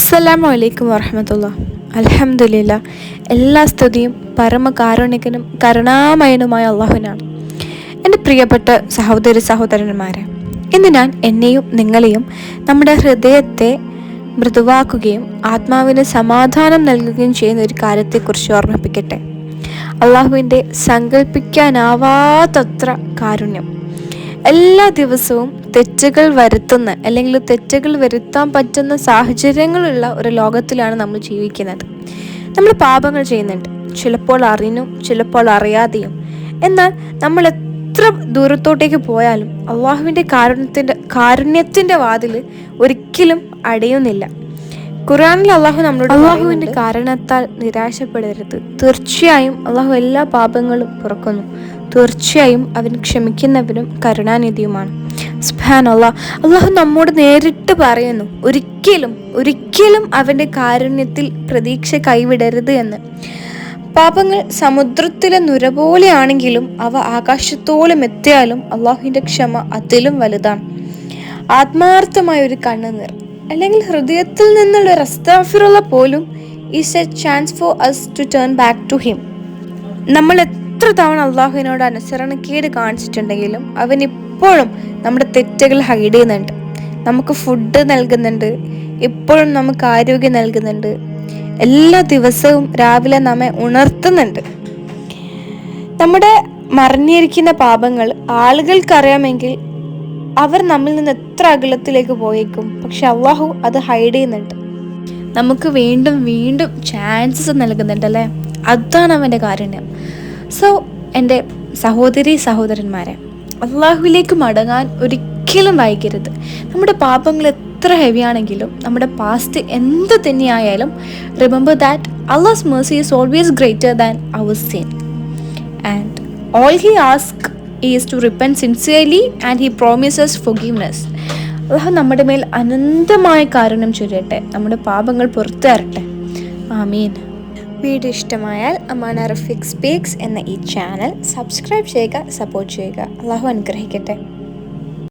അസ്സലാമു അലൈക്കും വറഹ്മത്തുള്ളാഹി. അൽഹംദുലില്ലാ. എല്ലാ സ്തുതിയും പരമകാരുണികനും കരുണാമയനുമായ അള്ളാഹുവിനാണ്. എൻ്റെ പ്രിയപ്പെട്ട സഹോദരന്മാരെ, ഇന്ന് ഞാൻ എന്നെയും നിങ്ങളെയും നമ്മുടെ ഹൃദയത്തെ മൃദുവാക്കുകയും ആത്മാവിന് സമാധാനം നൽകുകയും ചെയ്യുന്ന ഒരു കാര്യത്തെക്കുറിച്ച് ഓർമ്മിപ്പിക്കട്ടെ. അള്ളാഹുവിൻ്റെ സങ്കല്പിക്കാനാവാത്തത്ര കാരുണ്യം. എല്ലാ ദിവസവും തെറ്റുകൾ വരുത്തുന്ന അല്ലെങ്കിൽ തെറ്റുകൾ വരുത്താൻ പറ്റുന്ന സാഹചര്യങ്ങളുള്ള ഒരു ലോകത്തിലാണ് നമ്മൾ ജീവിക്കുന്നത്. നമ്മൾ പാപങ്ങൾ ചെയ്യുന്നുണ്ട്, ചിലപ്പോൾ അറിഞ്ഞും ചിലപ്പോൾ അറിയാതെയും. എന്നാൽ നമ്മൾ എത്ര ദൂരത്തോട്ടേക്ക് പോയാലും അള്ളാഹുവിൻ്റെ കാരുണ്യത്തിൻ്റെ വാതിൽ ഒരിക്കലും അടയുന്നില്ല. ഖുർആനിൽ അള്ളാഹു നമ്മളോട് അള്ളാഹുവിൻ്റെ കാരണത്താൽ നിരാശപ്പെടരുത്, തീർച്ചയായും അള്ളാഹു എല്ലാ പാപങ്ങളും പുറക്കുന്നു, തീർച്ചയായും അവൻ ക്ഷമിക്കുന്നവനും കരുണാനിധിയുമാണ്. സുബ്ഹാനല്ലാഹ്. അള്ളാഹു നമ്മോട് നേരിട്ട് പറയുന്നു, ഒരിക്കലും അവൻ്റെ കാരുണ്യത്തിൽ പ്രതീക്ഷ കൈവിടരുത് എന്ന്. പാപങ്ങൾ സമുദ്രത്തിലെ നുര പോലെയാണെങ്കിലും അവ ആകാശത്തോളം എത്തിയാലും അള്ളാഹുവിൻ്റെ ക്ഷമ അതിലും വലുതാണ്. ആത്മാർത്ഥമായ ഒരു കണ്ണുനീർ അല്ലെങ്കിൽ ഹൃദയത്തിൽ നിന്നുള്ള ഒരു അസ്തഗ്ഫിറുല്ലാഹ് പോലും is a chance for us to turn back to him. നമ്മൾ എത്ര തവണ അള്ളാഹുവിനോട് അനുസരണക്കേട് കാണിച്ചിട്ടുണ്ടെങ്കിലും അവൻ ഇപ്പോഴും നമ്മുടെ തെറ്റുകൾ ഹൈഡ് ചെയ്യുന്നുണ്ട്. നമുക്ക് ഫുഡ് നൽകുന്നുണ്ട്, ഇപ്പോഴും നമുക്ക് ആരോഗ്യം നൽകുന്നുണ്ട്, എല്ലാ ദിവസവും രാവിലെ നമ്മെ ഉണർത്തുന്നുണ്ട്. നമ്മുടെ മറിഞ്ഞിരിക്കുന്ന പാപങ്ങൾ ആളുകൾക്കറിയാമെങ്കിൽ അവർ നമ്മിൽ നിന്ന് എത്ര അകലത്തിലേക്ക് പോയേക്കും. പക്ഷെ അള്ളാഹു അത് ഹൈഡ് ചെയ്യുന്നുണ്ട്, നമുക്ക് വീണ്ടും വീണ്ടും ചാൻസസ് നൽകുന്നുണ്ട് അല്ലേ. അതാണ് അവൻ്റെ കാരുണ്യം. സോ എൻ്റെ സഹോദരന്മാരെ, അള്ളാഹുവിലേക്ക് മടങ്ങാൻ ഒരിക്കലും വൈകരുത്. നമ്മുടെ പാപങ്ങൾ എത്ര ഹെവി ആണെങ്കിലും, നമ്മുടെ പാസ്റ്റ് എന്ത് തന്നെയായാലും, remember that Allah's mercy is always greater than our sin and all he asks is to repent sincerely and he promises forgiveness. അള്ളാഹു നമ്മുടെ മേൽ അനന്തമായ കാരുണ്യം ചൊരിയട്ടെ, നമ്മുടെ പാപങ്ങൾ പുറത്തു തരട്ടെ. ആമീൻ. വീഡിയോ ഇഷ്ടമായാൽ അമാന റഫീഖ് സ്പീക്സ് എന്ന ഈ ചാനൽ സബ്സ്ക്രൈബ് ചെയ്യുക, സപ്പോർട്ട് ചെയ്യുക. അള്ളാഹു അനുഗ്രഹിക്കട്ടെ.